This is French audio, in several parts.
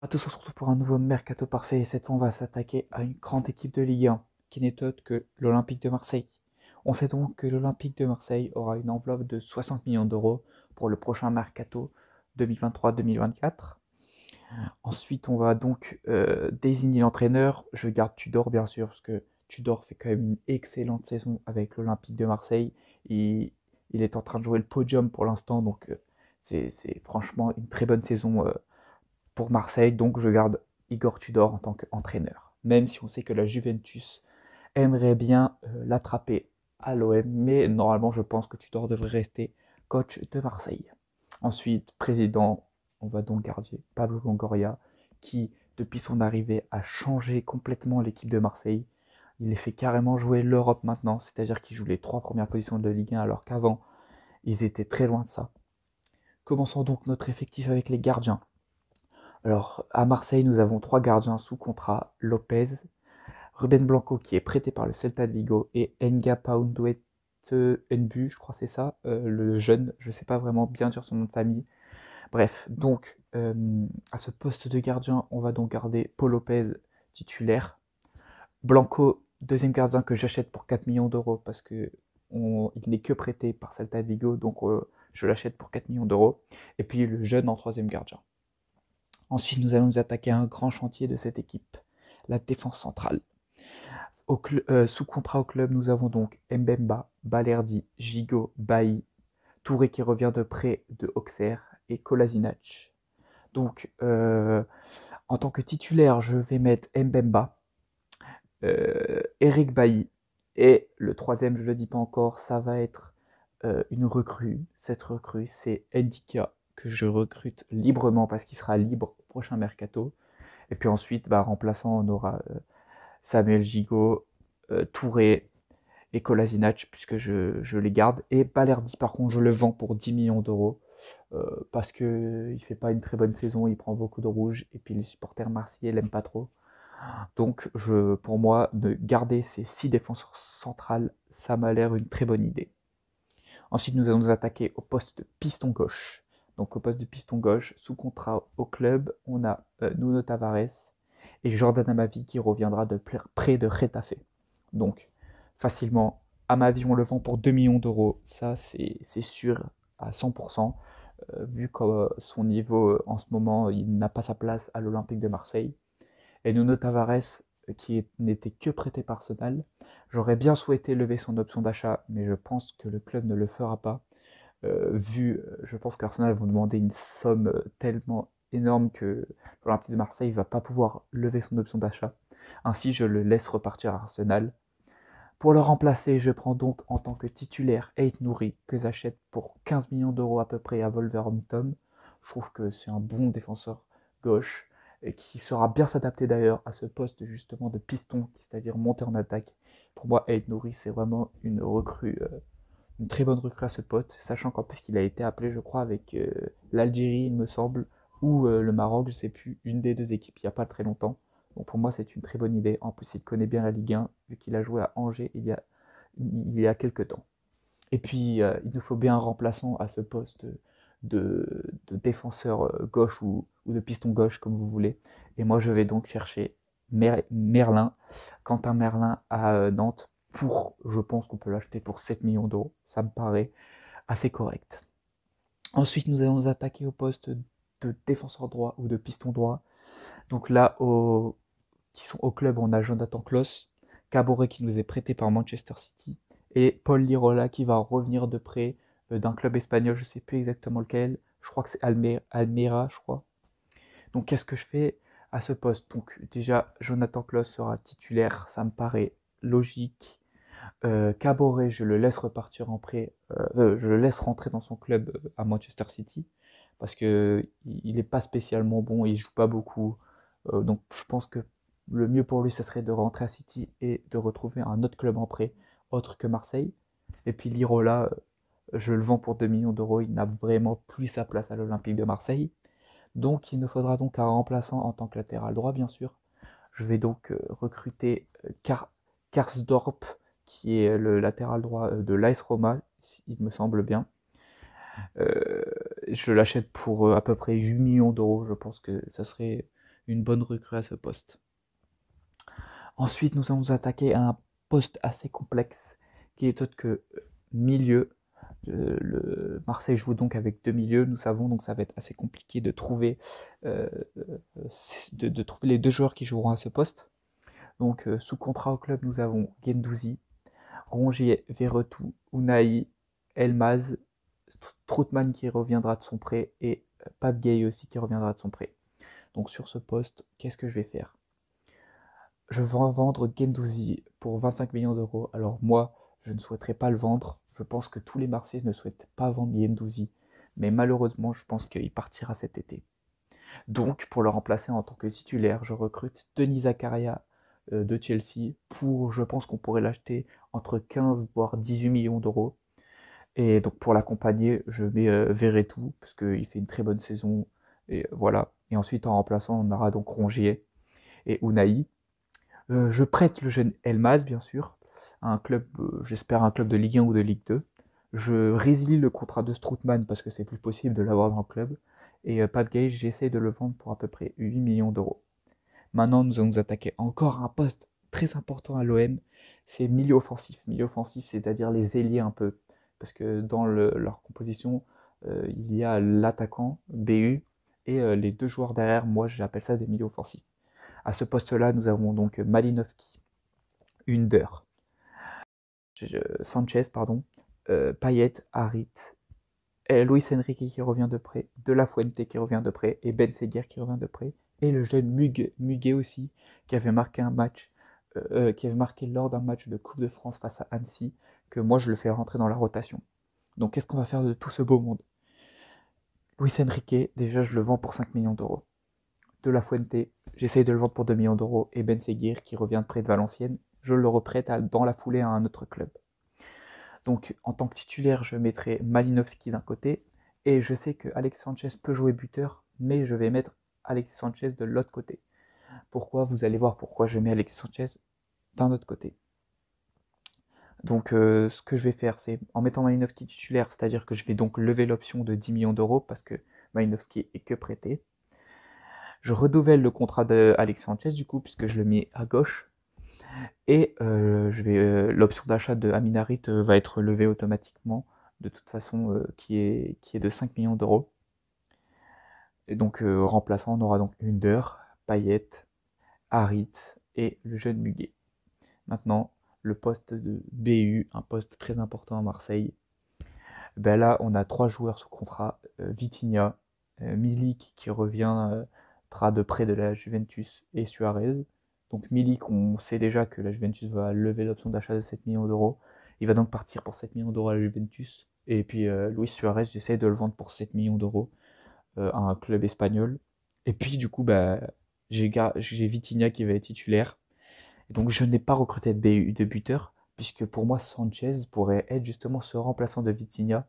À tous, on se retrouve pour un nouveau Mercato Parfait et cette fois on va s'attaquer à une grande équipe de Ligue 1 qui n'est autre que l'Olympique de Marseille. On sait donc que l'Olympique de Marseille aura une enveloppe de 60 millions d'euros pour le prochain Mercato 2023-2024. Ensuite on va donc désigner l'entraîneur. Je garde Tudor bien sûr parce que Tudor fait quand même une excellente saison avec l'Olympique de Marseille. Il est en train de jouer le podium pour l'instant donc c'est franchement une très bonne saison pour Marseille, donc je garde Igor Tudor en tant qu'entraîneur. Même si on sait que la Juventus aimerait bien l'attraper à l'OM, mais normalement je pense que Tudor devrait rester coach de Marseille. Ensuite, président, on va donc garder Pablo Longoria, qui depuis son arrivée a changé complètement l'équipe de Marseille. Il les fait carrément jouer l'Europe maintenant, c'est-à-dire qu'ils jouent les 3 premières positions de Ligue 1 alors qu'avant ils étaient très loin de ça. Commençons donc notre effectif avec les gardiens. Alors, à Marseille, nous avons 3 gardiens sous contrat, Lopez, Ruben Blanco qui est prêté par le Celta de Vigo et Nga Paunduet Nbu, je crois que c'est ça, le jeune, je ne sais pas vraiment bien dire son nom de famille. Bref, donc à ce poste de gardien, on va donc garder Paul Lopez titulaire. Blanco, deuxième gardien que j'achète pour 4 millions d'euros parce que il n'est que prêté par Celta de Vigo, donc je l'achète pour 4 millions d'euros. Et puis le jeune en troisième gardien. Ensuite, nous allons nous attaquer à un grand chantier de cette équipe, la défense centrale. Sous contrat au club, nous avons donc Mbemba, Balerdi, Gigot, Bailly, Touré qui revient de près de Auxerre et Kolasinac. Donc, en tant que titulaire, je vais mettre Mbemba, Eric Bailly et le troisième, je ne le dis pas encore, ça va être une recrue. Cette recrue, c'est Ndika que je recrute librement parce qu'il sera libre au prochain mercato. Et puis ensuite, remplaçant, on aura Samuel Gigot, Touré et Kolasinac, puisque je les garde. Et Balerdi, par contre, je le vends pour 10 millions d'euros, parce qu'il ne fait pas une très bonne saison, il prend beaucoup de rouge, et puis les supporters marseillais l'aiment pas trop. Donc, pour moi, de garder ces 6 défenseurs centrales, ça m'a l'air une très bonne idée. Ensuite, nous allons nous attaquer au poste de piston gauche. Donc, au poste de piston gauche, sous contrat au club, on a Nuno Tavares et Jordan Amavi qui reviendra de près de Retafe. Donc, facilement, Amavi, on le vend pour 2 millions d'euros. Ça, c'est sûr à 100%, vu que son niveau en ce moment, il n'a pas sa place à l'Olympique de Marseille. Et Nuno Tavares, qui n'était que prêté par Arsenal, j'aurais bien souhaité lever son option d'achat, mais je pense que le club ne le fera pas, je pense qu'Arsenal va demander une somme tellement énorme que l'Olympique de Marseille ne va pas pouvoir lever son option d'achat. Ainsi, je le laisse repartir à Arsenal. Pour le remplacer, je prends donc en tant que titulaire Ait Nouri, que j'achète pour 15 millions d'euros à peu près à Wolverhampton. Je trouve que c'est un bon défenseur gauche et qui saura bien s'adapter d'ailleurs à ce poste justement de piston, c'est-à-dire monter en attaque. Pour moi, Ait Nouri, c'est vraiment une recrue, une très bonne recrue à ce poste, sachant qu'en plus qu'il a été appelé, je crois, avec l'Algérie, il me semble, ou le Maroc, je ne sais plus, une des deux équipes, il n'y a pas très longtemps. Donc pour moi, c'est une très bonne idée. En plus, il connaît bien la Ligue 1, vu qu'il a joué à Angers il y a quelques temps. Et puis, il nous faut bien un remplaçant à ce poste de défenseur gauche ou de piston gauche, comme vous voulez. Et moi, je vais donc chercher Merlin, Quentin Merlin à Nantes. Je pense qu'on peut l'acheter pour 7 millions d'euros. Ça me paraît assez correct. Ensuite, nous allons nous attaquer au poste de défenseur droit ou de piston droit. Donc là, qui sont au club, on a Jonathan Klaus, Caboret qui nous est prêté par Manchester City, et Paul Lirola qui va revenir de près d'un club espagnol, je ne sais plus exactement lequel, je crois que c'est Almeria, je crois. Donc qu'est-ce que je fais à ce poste? Donc déjà, Jonathan Klaus sera titulaire, ça me paraît logique. Caboret, je le laisse repartir en prêt, je le laisse rentrer dans son club à Manchester City, parce qu'il n'est pas spécialement bon, il joue pas beaucoup. Donc je pense que le mieux pour lui, ce serait de rentrer à City et de retrouver un autre club en prêt, autre que Marseille. Et puis Lirola, je le vends pour 2 millions d'euros, il n'a vraiment plus sa place à l'Olympique de Marseille. Donc il nous faudra donc un remplaçant en tant que latéral droit, bien sûr. Je vais donc recruter Karsdorp, qui est le latéral droit de l'AS Roma, il me semble bien. Je l'achète pour à peu près 8 millions d'euros. Je pense que ça serait une bonne recrue à ce poste. Ensuite, nous allons nous attaquer à un poste assez complexe qui est autre que milieu. Le Marseille joue donc avec deux milieux, nous savons, donc ça va être assez compliqué de trouver, de trouver les deux joueurs qui joueront à ce poste. Donc sous contrat au club, nous avons Guendouzi, Rongier, Verretou, Unai, Elmaz, Strootman qui reviendra de son prêt et Pape Gueye aussi qui reviendra de son prêt. Donc sur ce poste, qu'est-ce que je vais faire? Je vais vendre Guendouzi pour 25 millions d'euros. Alors moi, je ne souhaiterais pas le vendre. Je pense que tous les Marseillais ne souhaitent pas vendre Guendouzi. Mais malheureusement, je pense qu'il partira cet été. Donc, pour le remplacer en tant que titulaire, je recrute Denis Zakaria de Chelsea. Je pense qu'on pourrait l'acheter entre 15 voire 18 millions d'euros. Et donc pour l'accompagner, je mets Verretou, parce qu'il fait une très bonne saison. Et voilà. Et ensuite, en remplaçant, on aura donc Rongier et Unai. Je prête le jeune Elmaz, bien sûr, à un club, j'espère un club de Ligue 1 ou de Ligue 2. Je résilie le contrat de Strootman parce que c'est plus possible de l'avoir dans le club. Et Pape Gueye, j'essaie de le vendre pour à peu près 8 millions d'euros. Maintenant, nous allons nous attaquer encore à un poste très important à l'OM, c'est milieu offensif. Milieu offensif, c'est-à-dire les ailiers un peu. Parce que dans leur composition, il y a l'attaquant, BU, et les deux joueurs derrière, moi j'appelle ça des milieux offensifs. À ce poste-là, nous avons donc Malinowski, Under, Sanchez, pardon, Payet, Harit, Luis Enrique qui revient de près, De La Fuente qui revient de près, et Ben Seguir qui revient de près, et le jeune Muguet aussi, qui avait marqué un match, qui avait marqué lors d'un match de Coupe de France face à Annecy, que moi je le fais rentrer dans la rotation. Donc qu'est-ce qu'on va faire de tout ce beau monde? Luis Enrique, déjà je le vends pour 5 millions d'euros. De La Fuente, j'essaye de le vendre pour 2 millions d'euros, et Ben Seguir qui revient de près de Valenciennes, je le reprête dans la foulée à un autre club. Donc en tant que titulaire, je mettrai Malinowski d'un côté, et je sais que Alexis Sanchez peut jouer buteur, mais je vais mettre Alexis Sanchez de l'autre côté. Pourquoi? Vous allez voir pourquoi je mets Alexis Sanchez d'un autre côté. Donc ce que je vais faire, c'est en mettant Malinowski titulaire, c'est-à-dire que je vais donc lever l'option de 10 millions d'euros parce que Malinowski est que prêté. Je renouvelle le contrat d'Alexis Sanchez du coup, puisque je le mets à gauche. Et l'option d'achat de Aminarit va être levée automatiquement, de toute façon, qui est de 5 millions d'euros. Et donc, remplaçant, on aura donc Under, Payet, Harit et le jeune Muguet. Maintenant, le poste de BU, un poste très important à Marseille. Ben là, on a trois joueurs sous contrat. Vitinha, Milik qui reviendra de près de la Juventus et Suarez. Donc Milik, on sait déjà que la Juventus va lever l'option d'achat de 7 millions d'euros. Il va donc partir pour 7 millions d'euros à la Juventus. Et puis Luis Suarez, j'essaie de le vendre pour 7 millions d'euros à un club espagnol. Et puis du coup, bah, j'ai Vitinha qui va être titulaire. Et donc je n'ai pas recruté de buteur, puisque pour moi Sanchez pourrait être justement ce remplaçant de Vitinha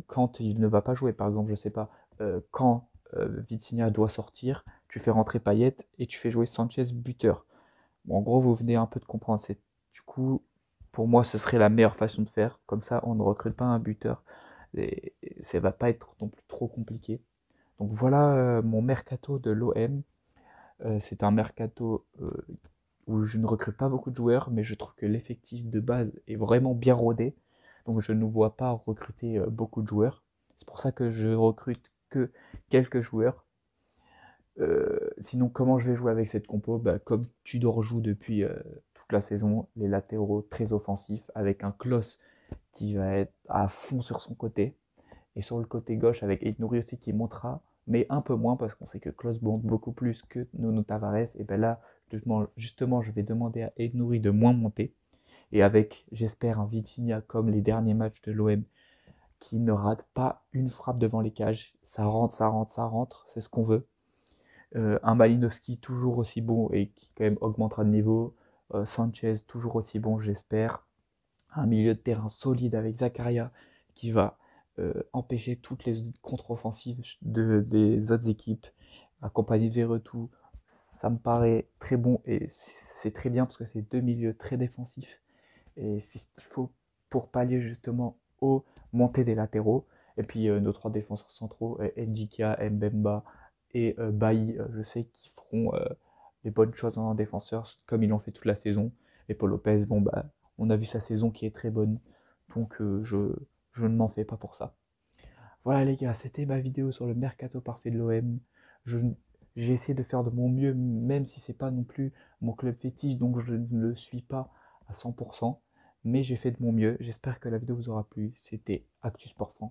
quand il ne va pas jouer. Par exemple, je sais pas, quand Vitinha doit sortir, tu fais rentrer Payet et tu fais jouer Sanchez buteur. Bon, en gros, vous venez un peu de comprendre. Du coup, pour moi, ce serait la meilleure façon de faire. Comme ça, on ne recrute pas un buteur. Et ça va pas être non plus trop compliqué. Donc voilà mon mercato de l'OM. C'est un mercato où je ne recrute pas beaucoup de joueurs, mais je trouve que l'effectif de base est vraiment bien rodé. Donc je ne vois pas recruter beaucoup de joueurs. C'est pour ça que je recrute que quelques joueurs. Sinon, comment je vais jouer avec cette compo? Bah, comme Tudor joue depuis toute la saison, les latéraux très offensifs, avec un Klose qui va être à fond sur son côté. Et sur le côté gauche, avec Aït-Nouri aussi qui montera, mais un peu moins parce qu'on sait que Klose monte beaucoup plus que Nuno Tavares. Et bien là, justement, je vais demander à Aït-Nouri de moins monter. Et avec, j'espère, un Vitinha comme les derniers matchs de l'OM qui ne rate pas une frappe devant les cages. Ça rentre, ça rentre, ça rentre, c'est ce qu'on veut. Un Malinowski toujours aussi bon et qui quand même augmentera de niveau. Sanchez toujours aussi bon, j'espère. Un milieu de terrain solide avec Zakaria qui va empêcher toutes les contre-offensives des autres équipes, accompagné de Verretou. Ça me paraît très bon et c'est très bien parce que c'est deux milieux très défensifs et c'est ce qu'il faut pour pallier justement aux montées des latéraux. Et puis nos trois défenseurs centraux, Ndika, Mbemba et Bailly, je sais qu'ils feront les bonnes choses en défenseur, comme ils l'ont fait toute la saison. Et Paul Lopez, bon bah, on a vu sa saison qui est très bonne, donc je ne m'en fais pas pour ça. Voilà les gars, c'était ma vidéo sur le mercato parfait de l'OM. Je, j'ai essayé de faire de mon mieux, même si c'est pas non plus mon club fétiche, donc je ne le suis pas à 100%. Mais j'ai fait de mon mieux. J'espère que la vidéo vous aura plu. C'était Actu Sport France.